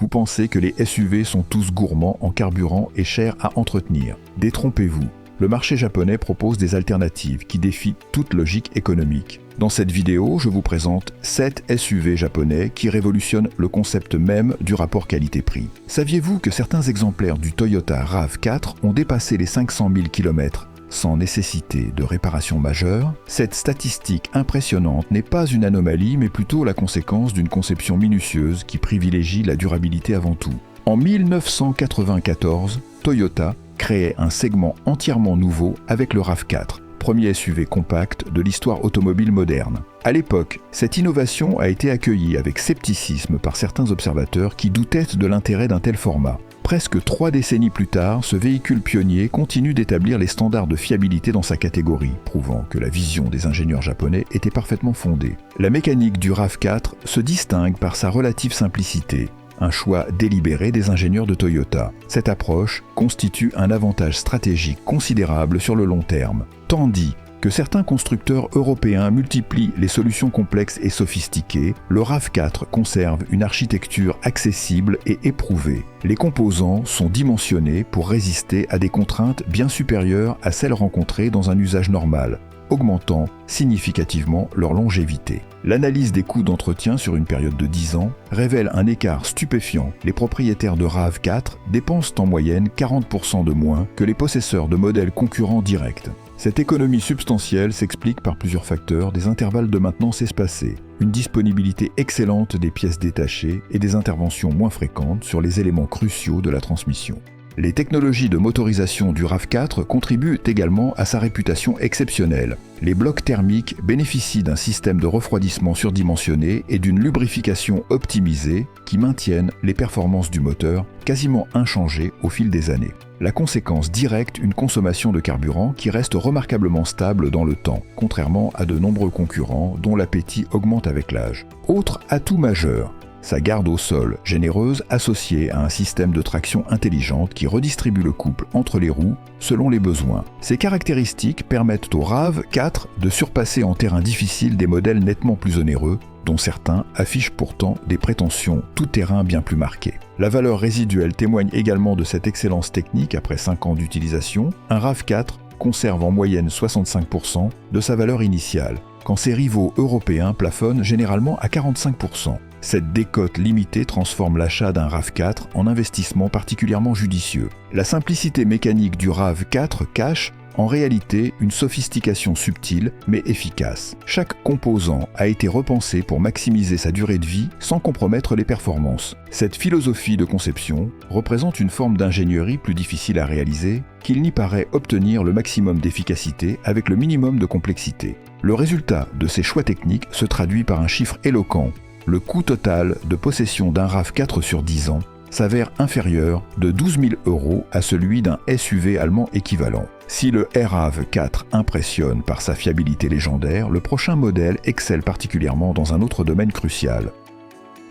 Vous pensez que les SUV sont tous gourmands en carburant et chers à entretenir. Détrompez-vous. Le marché japonais propose des alternatives qui défient toute logique économique. Dans cette vidéo, je vous présente 7 SUV japonais qui révolutionnent le concept même du rapport qualité-prix. Saviez-vous que certains exemplaires du Toyota RAV4 ont dépassé les 500 000 km sans nécessité de réparation majeure? Cette statistique impressionnante n'est pas une anomalie, mais plutôt la conséquence d'une conception minutieuse qui privilégie la durabilité avant tout. En 1994, Toyota créait un segment entièrement nouveau avec le RAV4, premier SUV compact de l'histoire automobile moderne. À l'époque, cette innovation a été accueillie avec scepticisme par certains observateurs qui doutaient de l'intérêt d'un tel format. Presque 3 décennies plus tard, ce véhicule pionnier continue d'établir les standards de fiabilité dans sa catégorie, prouvant que la vision des ingénieurs japonais était parfaitement fondée. La mécanique du RAV4 se distingue par sa relative simplicité, un choix délibéré des ingénieurs de Toyota. Cette approche constitue un avantage stratégique considérable sur le long terme, tandis que certains constructeurs européens multiplient les solutions complexes et sophistiquées, le RAV4 conserve une architecture accessible et éprouvée. Les composants sont dimensionnés pour résister à des contraintes bien supérieures à celles rencontrées dans un usage normal, augmentant significativement leur longévité. L'analyse des coûts d'entretien sur une période de 10 ans révèle un écart stupéfiant. Les propriétaires de RAV4 dépensent en moyenne 40% de moins que les possesseurs de modèles concurrents directs. Cette économie substantielle s'explique par plusieurs facteurs, des intervalles de maintenance espacés, une disponibilité excellente des pièces détachées et des interventions moins fréquentes sur les éléments cruciaux de la transmission. Les technologies de motorisation du RAV4 contribuent également à sa réputation exceptionnelle. Les blocs thermiques bénéficient d'un système de refroidissement surdimensionné et d'une lubrification optimisée qui maintiennent les performances du moteur quasiment inchangées au fil des années. La conséquence directe, une consommation de carburant qui reste remarquablement stable dans le temps, contrairement à de nombreux concurrents dont l'appétit augmente avec l'âge. Autre atout majeur, sa garde au sol généreuse associée à un système de traction intelligente qui redistribue le couple entre les roues selon les besoins. Ces caractéristiques permettent au RAV4 de surpasser en terrain difficile des modèles nettement plus onéreux, dont certains affichent pourtant des prétentions tout-terrain bien plus marquées. La valeur résiduelle témoigne également de cette excellence technique après 5 ans d'utilisation. Un RAV4 conserve en moyenne 65% de sa valeur initiale, quand ses rivaux européens plafonnent généralement à 45%. Cette décote limitée transforme l'achat d'un RAV4 en investissement particulièrement judicieux. La simplicité mécanique du RAV4 cache en réalité une sophistication subtile mais efficace. Chaque composant a été repensé pour maximiser sa durée de vie sans compromettre les performances. Cette philosophie de conception représente une forme d'ingénierie plus difficile à réaliser qu'il n'y paraît obtenir le maximum d'efficacité avec le minimum de complexité. Le résultat de ces choix techniques se traduit par un chiffre éloquent. Le coût total de possession d'un RAV4 sur 10 ans s'avère inférieur de 12 000 € à celui d'un SUV allemand équivalent. Si le RAV4 impressionne par sa fiabilité légendaire, le prochain modèle excelle particulièrement dans un autre domaine crucial.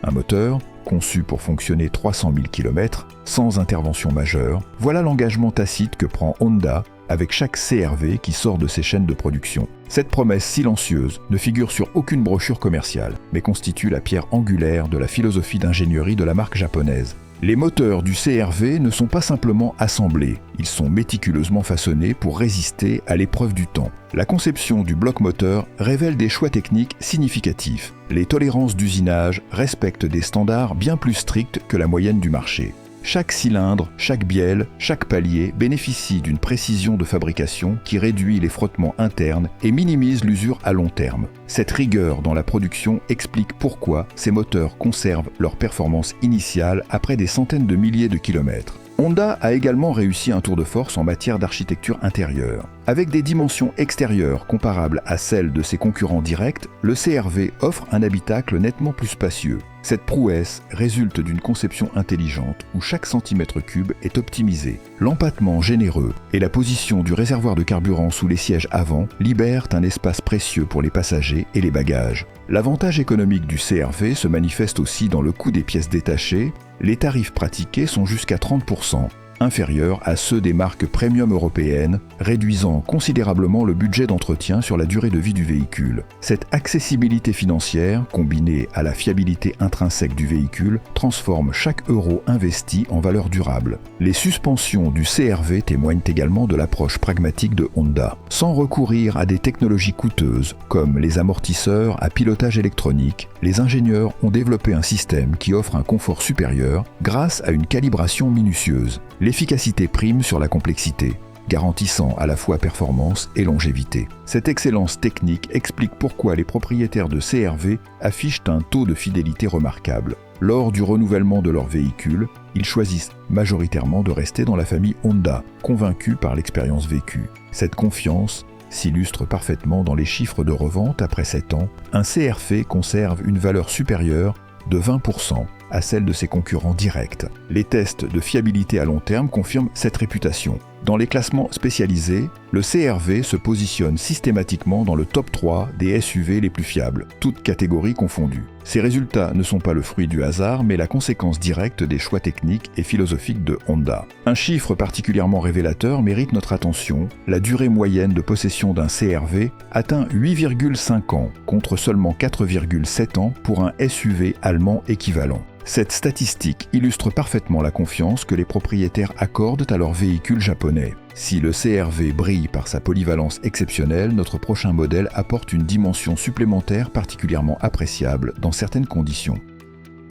Un moteur, conçu pour fonctionner 300 000 km, sans intervention majeure, voilà l'engagement tacite que prend Honda avec chaque CR-V qui sort de ses chaînes de production. Cette promesse silencieuse ne figure sur aucune brochure commerciale, mais constitue la pierre angulaire de la philosophie d'ingénierie de la marque japonaise. Les moteurs du CR-V ne sont pas simplement assemblés, ils sont méticuleusement façonnés pour résister à l'épreuve du temps. La conception du bloc moteur révèle des choix techniques significatifs. Les tolérances d'usinage respectent des standards bien plus stricts que la moyenne du marché. Chaque cylindre, chaque bielle, chaque palier bénéficie d'une précision de fabrication qui réduit les frottements internes et minimise l'usure à long terme. Cette rigueur dans la production explique pourquoi ces moteurs conservent leur performance initiale après des centaines de milliers de kilomètres. Honda a également réussi un tour de force en matière d'architecture intérieure. Avec des dimensions extérieures comparables à celles de ses concurrents directs, le CR-V offre un habitacle nettement plus spacieux. Cette prouesse résulte d'une conception intelligente où chaque centimètre cube est optimisé. L'empattement généreux et la position du réservoir de carburant sous les sièges avant libèrent un espace précieux pour les passagers et les bagages. L'avantage économique du CR-V se manifeste aussi dans le coût des pièces détachées. Les tarifs pratiqués sont jusqu'à 30%. inférieurs à ceux des marques premium européennes, réduisant considérablement le budget d'entretien sur la durée de vie du véhicule. Cette accessibilité financière, combinée à la fiabilité intrinsèque du véhicule, transforme chaque euro investi en valeur durable. Les suspensions du CR-V témoignent également de l'approche pragmatique de Honda. Sans recourir à des technologies coûteuses comme les amortisseurs à pilotage électronique, les ingénieurs ont développé un système qui offre un confort supérieur grâce à une calibration minutieuse. L'efficacité prime sur la complexité, garantissant à la fois performance et longévité. Cette excellence technique explique pourquoi les propriétaires de CR-V affichent un taux de fidélité remarquable. Lors du renouvellement de leur véhicule, ils choisissent majoritairement de rester dans la famille Honda, convaincus par l'expérience vécue. Cette confiance s'illustre parfaitement dans les chiffres de revente après 7 ans. Un CR-V conserve une valeur supérieure de 20% à celle de ses concurrents directs. Les tests de fiabilité à long terme confirment cette réputation. Dans les classements spécialisés, le CR-V se positionne systématiquement dans le top 3 des SUV les plus fiables, toutes catégories confondues. Ces résultats ne sont pas le fruit du hasard, mais la conséquence directe des choix techniques et philosophiques de Honda. Un chiffre particulièrement révélateur mérite notre attention. La durée moyenne de possession d'un CR-V atteint 8,5 ans, contre seulement 4,7 ans pour un SUV allemand équivalent. Cette statistique illustre parfaitement la confiance que les propriétaires accordent à leurs véhicules japonais. Si le CR-V brille par sa polyvalence exceptionnelle, notre prochain modèle apporte une dimension supplémentaire particulièrement appréciable dans certaines conditions.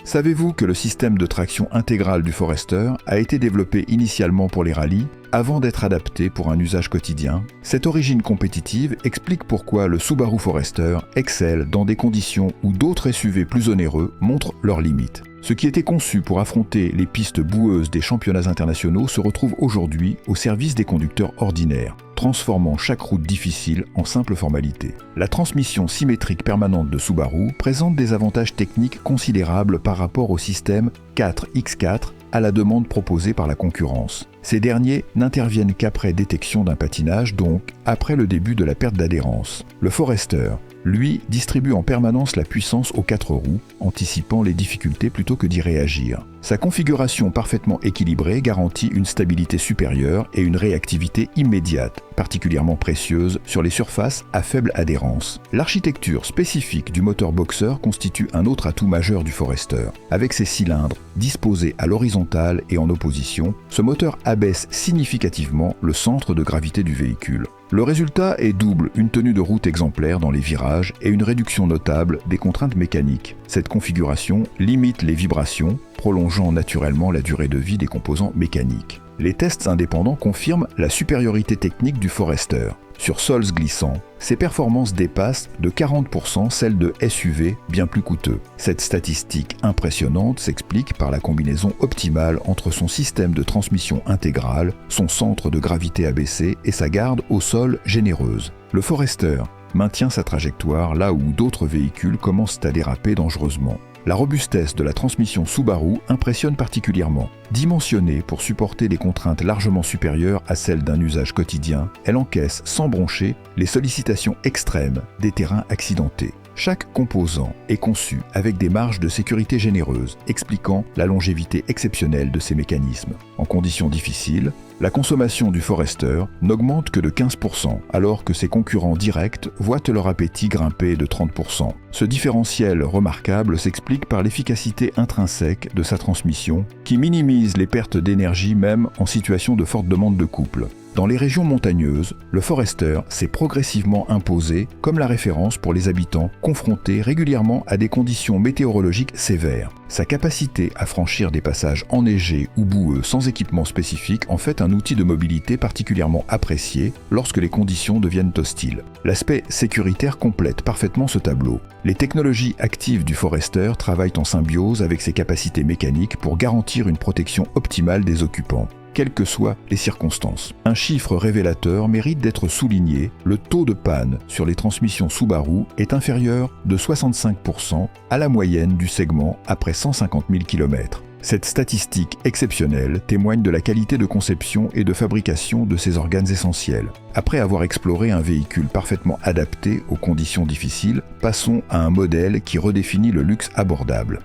Savez-vous que le système de traction intégrale du Forester a été développé initialement pour les rallyes avant d'être adapté pour un usage quotidien? Cette origine compétitive explique pourquoi le Subaru Forester excelle dans des conditions où d'autres SUV plus onéreux montrent leurs limites. Ce qui était conçu pour affronter les pistes boueuses des championnats internationaux se retrouve aujourd'hui au service des conducteurs ordinaires, transformant chaque route difficile en simple formalité. La transmission symétrique permanente de Subaru présente des avantages techniques considérables par rapport au système 4x4 à la demande proposée par la concurrence. Ces derniers n'interviennent qu'après détection d'un patinage, donc après le début de la perte d'adhérence. Le Forester, lui, distribue en permanence la puissance aux 4 roues, anticipant les difficultés plutôt que d'y réagir. Sa configuration parfaitement équilibrée garantit une stabilité supérieure et une réactivité immédiate, particulièrement précieuse sur les surfaces à faible adhérence. L'architecture spécifique du moteur Boxer constitue un autre atout majeur du Forester. Avec ses cylindres disposés à l'horizontale et en opposition, ce moteur abaisse significativement le centre de gravité du véhicule. Le résultat est double, une tenue de route exemplaire dans les virages et une réduction notable des contraintes mécaniques. Cette configuration limite les vibrations, prolongeant naturellement la durée de vie des composants mécaniques. Les tests indépendants confirment la supériorité technique du Forester. Sur sols glissants, ses performances dépassent de 40% celles de SUV bien plus coûteux. Cette statistique impressionnante s'explique par la combinaison optimale entre son système de transmission intégrale, son centre de gravité abaissé et sa garde au sol généreuse. Le Forester maintient sa trajectoire là où d'autres véhicules commencent à déraper dangereusement. La robustesse de la transmission Subaru impressionne particulièrement. Dimensionnée pour supporter des contraintes largement supérieures à celles d'un usage quotidien, elle encaisse sans broncher les sollicitations extrêmes des terrains accidentés. Chaque composant est conçu avec des marges de sécurité généreuses, expliquant la longévité exceptionnelle de ces mécanismes. En conditions difficiles, la consommation du Forester n'augmente que de 15%, alors que ses concurrents directs voient leur appétit grimper de 30%. Ce différentiel remarquable s'explique par l'efficacité intrinsèque de sa transmission, qui minimise les pertes d'énergie même en situation de forte demande de couple. Dans les régions montagneuses, le Forester s'est progressivement imposé comme la référence pour les habitants confrontés régulièrement à des conditions météorologiques sévères. Sa capacité à franchir des passages enneigés ou boueux sans équipement spécifique en fait un outil de mobilité particulièrement apprécié lorsque les conditions deviennent hostiles. L'aspect sécuritaire complète parfaitement ce tableau. Les technologies actives du Forester travaillent en symbiose avec ses capacités mécaniques pour garantir une protection optimale des occupants, quelles que soient les circonstances. Un chiffre révélateur mérite d'être souligné, le taux de panne sur les transmissions Subaru est inférieur de 65% à la moyenne du segment après 150 000 km. Cette statistique exceptionnelle témoigne de la qualité de conception et de fabrication de ces organes essentiels. Après avoir exploré un véhicule parfaitement adapté aux conditions difficiles, passons à un modèle qui redéfinit le luxe abordable.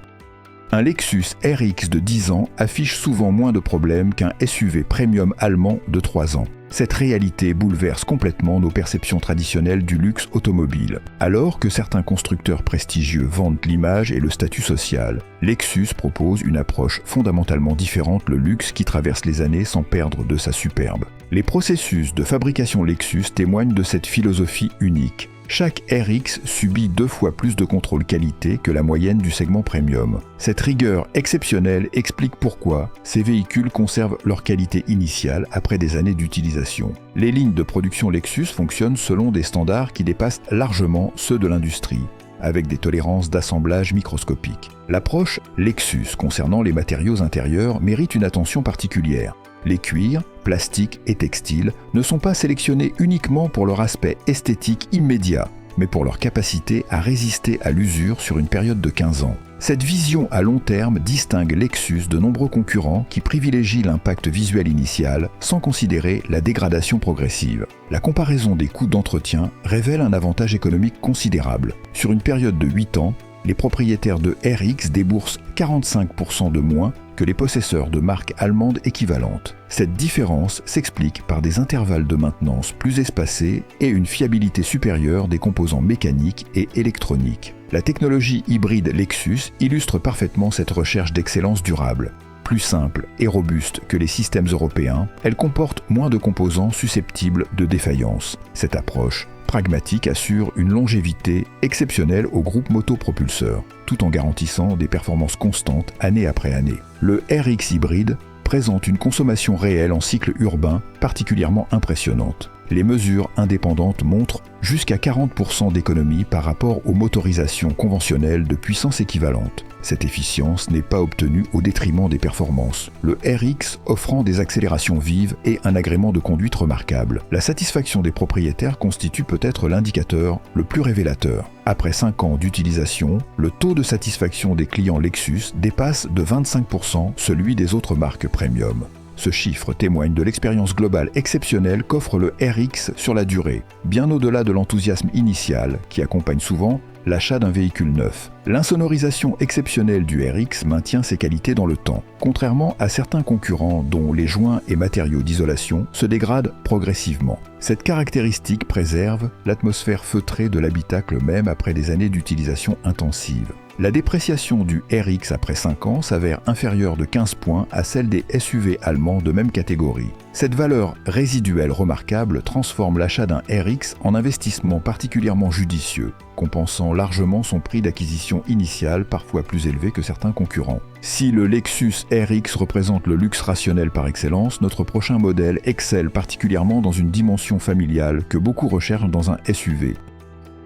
Un Lexus RX de 10 ans affiche souvent moins de problèmes qu'un SUV premium allemand de 3 ans. Cette réalité bouleverse complètement nos perceptions traditionnelles du luxe automobile. Alors que certains constructeurs prestigieux vantent l'image et le statut social, Lexus propose une approche fondamentalement différente, le luxe qui traverse les années sans perdre de sa superbe. Les processus de fabrication Lexus témoignent de cette philosophie unique. Chaque RX subit 2 fois plus de contrôle qualité que la moyenne du segment premium. Cette rigueur exceptionnelle explique pourquoi ces véhicules conservent leur qualité initiale après des années d'utilisation. Les lignes de production Lexus fonctionnent selon des standards qui dépassent largement ceux de l'industrie, avec des tolérances d'assemblage microscopiques. L'approche Lexus concernant les matériaux intérieurs mérite une attention particulière. Les cuirs, plastiques et textiles ne sont pas sélectionnés uniquement pour leur aspect esthétique immédiat, mais pour leur capacité à résister à l'usure sur une période de 15 ans. Cette vision à long terme distingue Lexus de nombreux concurrents qui privilégient l'impact visuel initial sans considérer la dégradation progressive. La comparaison des coûts d'entretien révèle un avantage économique considérable. Sur une période de 8 ans, les propriétaires de RX déboursent 45% de moins que les possesseurs de marques allemandes équivalentes. Cette différence s'explique par des intervalles de maintenance plus espacés et une fiabilité supérieure des composants mécaniques et électroniques. La technologie hybride Lexus illustre parfaitement cette recherche d'excellence durable. Plus simple et robuste que les systèmes européens, elle comporte moins de composants susceptibles de défaillance. Cette approche pragmatique assure une longévité exceptionnelle au groupe motopropulseur, tout en garantissant des performances constantes année après année. Le RX hybride présente une consommation réelle en cycle urbain particulièrement impressionnante. Les mesures indépendantes montrent jusqu'à 40% d'économie par rapport aux motorisations conventionnelles de puissance équivalente. Cette efficience n'est pas obtenue au détriment des performances, le RX offrant des accélérations vives et un agrément de conduite remarquable. La satisfaction des propriétaires constitue peut-être l'indicateur le plus révélateur. Après 5 ans d'utilisation, le taux de satisfaction des clients Lexus dépasse de 25% celui des autres marques premium. Ce chiffre témoigne de l'expérience globale exceptionnelle qu'offre le RX sur la durée, bien au-delà de l'enthousiasme initial qui accompagne souvent l'achat d'un véhicule neuf. L'insonorisation exceptionnelle du RX maintient ses qualités dans le temps, contrairement à certains concurrents dont les joints et matériaux d'isolation se dégradent progressivement. Cette caractéristique préserve l'atmosphère feutrée de l'habitacle même après des années d'utilisation intensive. La dépréciation du RX après 5 ans s'avère inférieure de 15 points à celle des SUV allemands de même catégorie. Cette valeur résiduelle remarquable transforme l'achat d'un RX en investissement particulièrement judicieux, compensant largement son prix d'acquisition initial parfois plus élevé que certains concurrents. Si le Lexus RX représente le luxe rationnel par excellence, notre prochain modèle excelle particulièrement dans une dimension familiale que beaucoup recherchent dans un SUV.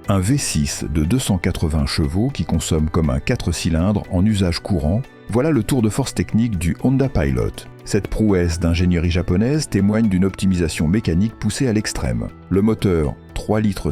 Un V6 de 280 chevaux qui consomme comme un 4 cylindres en usage courant, voilà le tour de force technique du Honda Pilot. Cette prouesse d'ingénierie japonaise témoigne d'une optimisation mécanique poussée à l'extrême. Le moteur 3,5 litres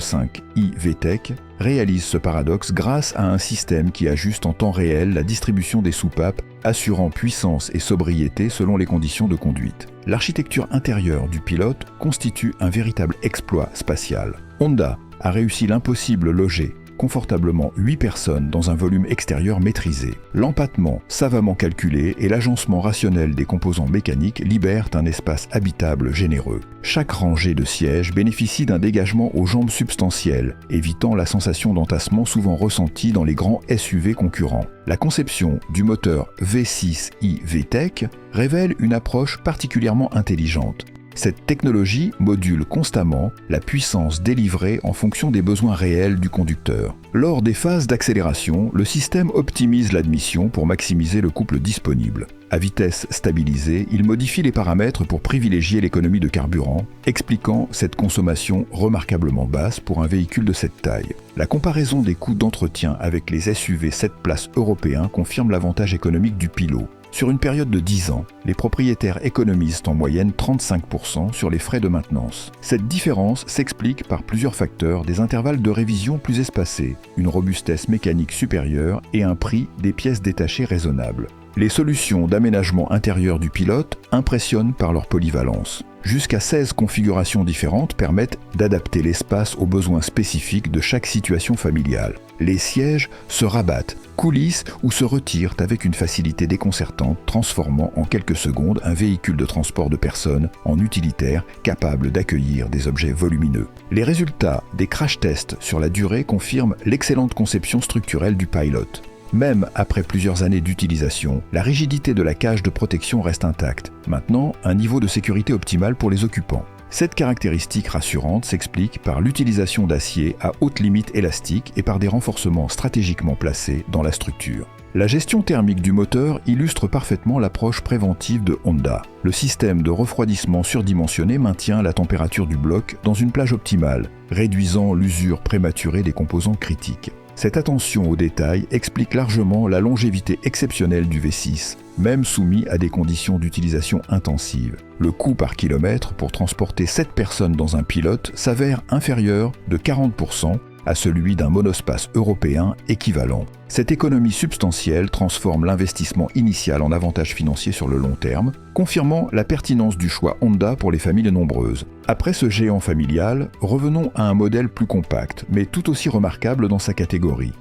VTEC réalise ce paradoxe grâce à un système qui ajuste en temps réel la distribution des soupapes, assurant puissance et sobriété selon les conditions de conduite. L'architecture intérieure du pilote constitue un véritable exploit spatial. Honda a réussi l'impossible, loger confortablement 8 personnes dans un volume extérieur maîtrisé. L'empattement savamment calculé et l'agencement rationnel des composants mécaniques libèrent un espace habitable généreux. Chaque rangée de sièges bénéficie d'un dégagement aux jambes substantiel, évitant la sensation d'entassement souvent ressentie dans les grands SUV concurrents. La conception du moteur V6i VTEC révèle une approche particulièrement intelligente. Cette technologie module constamment la puissance délivrée en fonction des besoins réels du conducteur. Lors des phases d'accélération, le système optimise l'admission pour maximiser le couple disponible. À vitesse stabilisée, il modifie les paramètres pour privilégier l'économie de carburant, expliquant cette consommation remarquablement basse pour un véhicule de cette taille. La comparaison des coûts d'entretien avec les SUV 7 places européens confirme l'avantage économique du Pilot. Sur une période de 10 ans, les propriétaires économisent en moyenne 35% sur les frais de maintenance. Cette différence s'explique par plusieurs facteurs, des intervalles de révision plus espacés, une robustesse mécanique supérieure et un prix des pièces détachées raisonnable. Les solutions d'aménagement intérieur du pilote impressionnent par leur polyvalence. Jusqu'à 16 configurations différentes permettent d'adapter l'espace aux besoins spécifiques de chaque situation familiale. Les sièges se rabattent, coulissent ou se retirent avec une facilité déconcertante, transformant en quelques secondes un véhicule de transport de personnes en utilitaire capable d'accueillir des objets volumineux. Les résultats des crash tests sur la durée confirment l'excellente conception structurelle du pilote. Même après plusieurs années d'utilisation, la rigidité de la cage de protection reste intacte. Maintenant, un niveau de sécurité optimal pour les occupants. Cette caractéristique rassurante s'explique par l'utilisation d'acier à haute limite élastique et par des renforcements stratégiquement placés dans la structure. La gestion thermique du moteur illustre parfaitement l'approche préventive de Honda. Le système de refroidissement surdimensionné maintient la température du bloc dans une plage optimale, réduisant l'usure prématurée des composants critiques. Cette attention aux détails explique largement la longévité exceptionnelle du V6, même soumis à des conditions d'utilisation intensive. Le coût par kilomètre pour transporter 7 personnes dans un pilote s'avère inférieur de 40% à celui d'un monospace européen équivalent. Cette économie substantielle transforme l'investissement initial en avantage financier sur le long terme, confirmant la pertinence du choix Honda pour les familles nombreuses. Après ce géant familial, revenons à un modèle plus compact, mais tout aussi remarquable dans sa catégorie.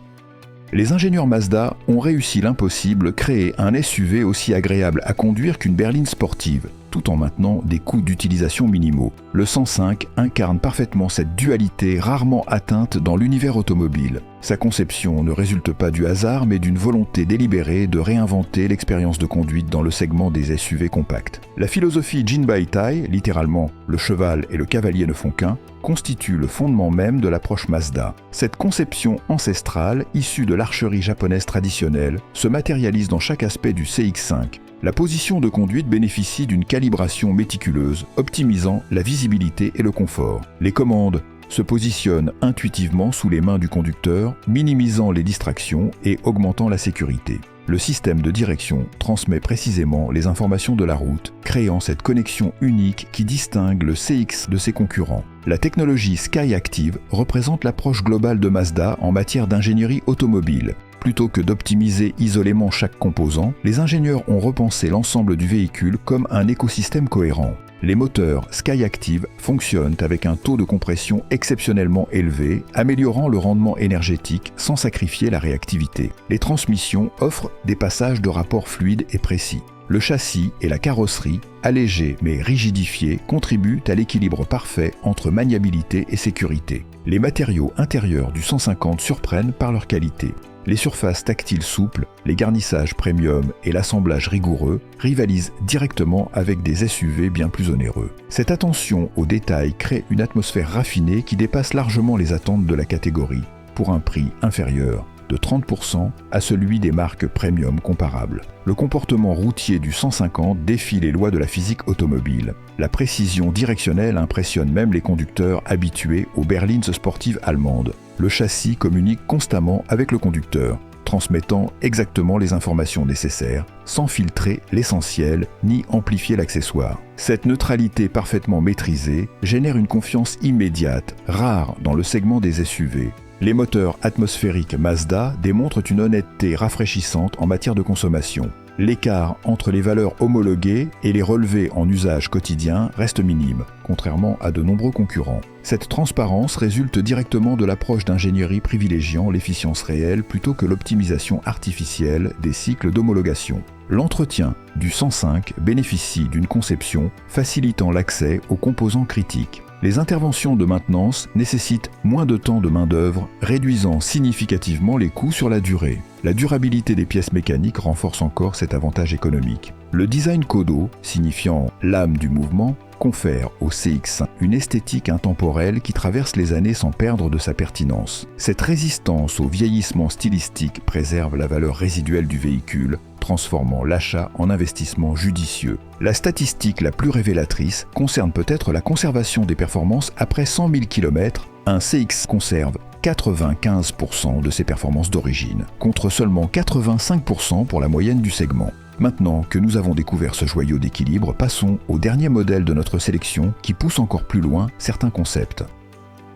Les ingénieurs Mazda ont réussi l'impossible, créer un SUV aussi agréable à conduire qu'une berline sportive, tout en maintenant des coûts d'utilisation minimaux. Le 105 incarne parfaitement cette dualité rarement atteinte dans l'univers automobile. Sa conception ne résulte pas du hasard, mais d'une volonté délibérée de réinventer l'expérience de conduite dans le segment des SUV compacts. La philosophie Jinbaitai, littéralement « le cheval et le cavalier ne font qu'un », constitue le fondement même de l'approche Mazda. Cette conception ancestrale, issue de l'archerie japonaise traditionnelle, se matérialise dans chaque aspect du CX-5. La position de conduite bénéficie d'une calibration méticuleuse, optimisant la visibilité et le confort. Les commandes se positionnent intuitivement sous les mains du conducteur, minimisant les distractions et augmentant la sécurité. Le système de direction transmet précisément les informations de la route, créant cette connexion unique qui distingue le CX de ses concurrents. La technologie SkyActiv représente l'approche globale de Mazda en matière d'ingénierie automobile. Plutôt que d'optimiser isolément chaque composant, les ingénieurs ont repensé l'ensemble du véhicule comme un écosystème cohérent. Les moteurs SkyActiv fonctionnent avec un taux de compression exceptionnellement élevé, améliorant le rendement énergétique sans sacrifier la réactivité. Les transmissions offrent des passages de rapport fluides et précis. Le châssis et la carrosserie, allégés mais rigidifiés, contribuent à l'équilibre parfait entre maniabilité et sécurité. Les matériaux intérieurs du 150 surprennent par leur qualité. Les surfaces tactiles souples, les garnissages premium et l'assemblage rigoureux rivalisent directement avec des SUV bien plus onéreux. Cette attention aux détails crée une atmosphère raffinée qui dépasse largement les attentes de la catégorie, pour un prix inférieur de 30% à celui des marques premium comparables. Le comportement routier du 150 défie les lois de la physique automobile. La précision directionnelle impressionne même les conducteurs habitués aux berlines sportives allemandes. Le châssis communique constamment avec le conducteur, transmettant exactement les informations nécessaires, sans filtrer l'essentiel ni amplifier l'accessoire. Cette neutralité parfaitement maîtrisée génère une confiance immédiate, rare dans le segment des SUV. Les moteurs atmosphériques Mazda démontrent une honnêteté rafraîchissante en matière de consommation. L'écart entre les valeurs homologuées et les relevés en usage quotidien reste minime, contrairement à de nombreux concurrents. Cette transparence résulte directement de l'approche d'ingénierie privilégiant l'efficience réelle plutôt que l'optimisation artificielle des cycles d'homologation. L'entretien du 105 bénéficie d'une conception facilitant l'accès aux composants critiques. Les interventions de maintenance nécessitent moins de temps de main-d'œuvre, réduisant significativement les coûts sur la durée. La durabilité des pièces mécaniques renforce encore cet avantage économique. Le design Kodo, signifiant l'âme du mouvement, confère au CX-5 une esthétique intemporelle qui traverse les années sans perdre de sa pertinence. Cette résistance au vieillissement stylistique préserve la valeur résiduelle du véhicule, transformant l'achat en investissement judicieux. La statistique la plus révélatrice concerne peut-être la conservation des performances après 100 000 km. Un CX conserve 95% de ses performances d'origine, contre seulement 85% pour la moyenne du segment. Maintenant que nous avons découvert ce joyau d'équilibre, passons au dernier modèle de notre sélection qui pousse encore plus loin certains concepts.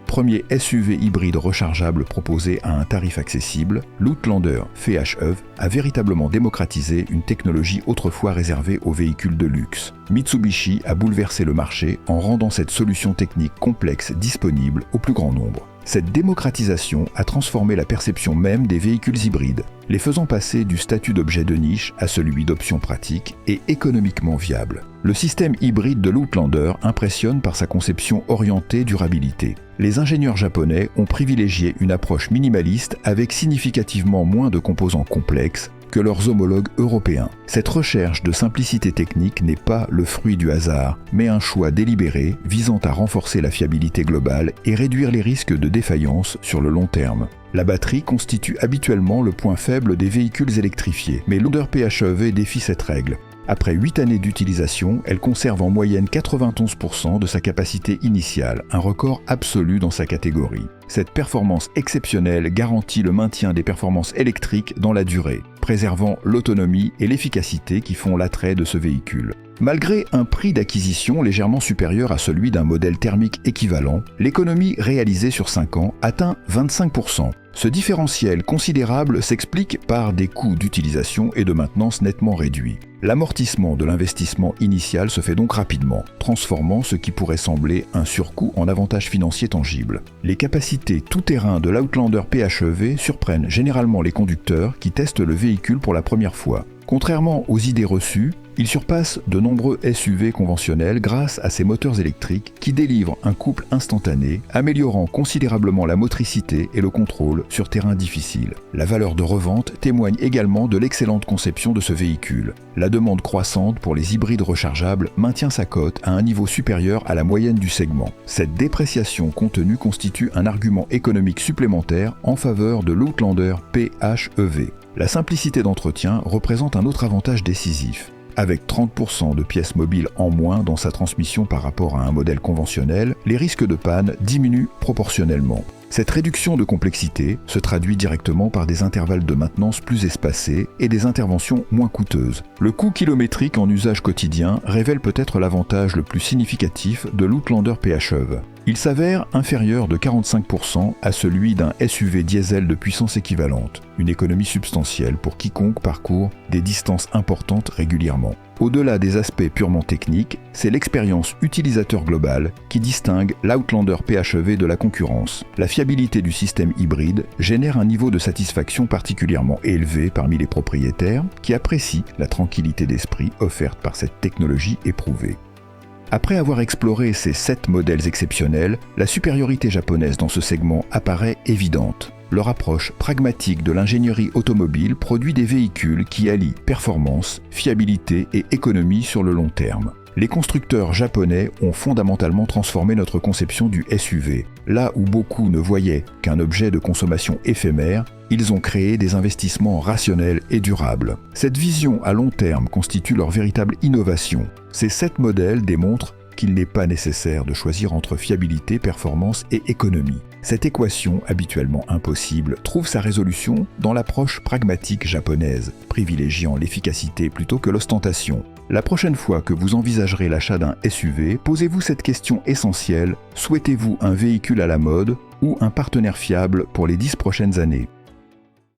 Premier SUV hybride rechargeable proposé à un tarif accessible, l'Outlander PHEV a véritablement démocratisé une technologie autrefois réservée aux véhicules de luxe. Mitsubishi a bouleversé le marché en rendant cette solution technique complexe disponible au plus grand nombre. Cette démocratisation a transformé la perception même des véhicules hybrides, les faisant passer du statut d'objet de niche à celui d'option pratique et économiquement viable. Le système hybride de l'Outlander impressionne par sa conception orientée durabilité. Les ingénieurs japonais ont privilégié une approche minimaliste avec significativement moins de composants complexes que leurs homologues européens. Cette recherche de simplicité technique n'est pas le fruit du hasard, mais un choix délibéré visant à renforcer la fiabilité globale et réduire les risques de défaillance sur le long terme. La batterie constitue habituellement le point faible des véhicules électrifiés, mais l'Outlander PHEV défie cette règle. Après 8 années d'utilisation, elle conserve en moyenne 91% de sa capacité initiale, un record absolu dans sa catégorie. Cette performance exceptionnelle garantit le maintien des performances électriques dans la durée, préservant l'autonomie et l'efficacité qui font l'attrait de ce véhicule. Malgré un prix d'acquisition légèrement supérieur à celui d'un modèle thermique équivalent, l'économie réalisée sur 5 ans atteint 25%. Ce différentiel considérable s'explique par des coûts d'utilisation et de maintenance nettement réduits. L'amortissement de l'investissement initial se fait donc rapidement, transformant ce qui pourrait sembler un surcoût en avantage financier tangible. Les capacités tout-terrain de l'Outlander PHEV surprennent généralement les conducteurs qui testent le véhicule pour la première fois. Contrairement aux idées reçues, il surpasse de nombreux SUV conventionnels grâce à ses moteurs électriques qui délivrent un couple instantané, améliorant considérablement la motricité et le contrôle sur terrain difficile. La valeur de revente témoigne également de l'excellente conception de ce véhicule. La demande croissante pour les hybrides rechargeables maintient sa cote à un niveau supérieur à la moyenne du segment. Cette dépréciation contenue constitue un argument économique supplémentaire en faveur de l'Outlander PHEV. La simplicité d'entretien représente un autre avantage décisif. Avec 30% de pièces mobiles en moins dans sa transmission par rapport à un modèle conventionnel, les risques de panne diminuent proportionnellement. Cette réduction de complexité se traduit directement par des intervalles de maintenance plus espacés et des interventions moins coûteuses. Le coût kilométrique en usage quotidien révèle peut-être l'avantage le plus significatif de l'Outlander PHEV. Il s'avère inférieur de 45% à celui d'un SUV diesel de puissance équivalente, une économie substantielle pour quiconque parcourt des distances importantes régulièrement. Au-delà des aspects purement techniques, c'est l'expérience utilisateur globale qui distingue l'Outlander PHEV de la concurrence. La fiabilité du système hybride génère un niveau de satisfaction particulièrement élevé parmi les propriétaires qui apprécient la tranquillité d'esprit offerte par cette technologie éprouvée. Après avoir exploré ces 7 modèles exceptionnels, la supériorité japonaise dans ce segment apparaît évidente. Leur approche pragmatique de l'ingénierie automobile produit des véhicules qui allient performance, fiabilité et économie sur le long terme. Les constructeurs japonais ont fondamentalement transformé notre conception du SUV. Là où beaucoup ne voyaient qu'un objet de consommation éphémère, ils ont créé des investissements rationnels et durables. Cette vision à long terme constitue leur véritable innovation. Ces 7 modèles démontrent qu'il n'est pas nécessaire de choisir entre fiabilité, performance et économie. Cette équation, habituellement impossible, trouve sa résolution dans l'approche pragmatique japonaise, privilégiant l'efficacité plutôt que l'ostentation. La prochaine fois que vous envisagerez l'achat d'un SUV, posez-vous cette question essentielle: souhaitez-vous un véhicule à la mode ou un partenaire fiable pour les 10 prochaines années ?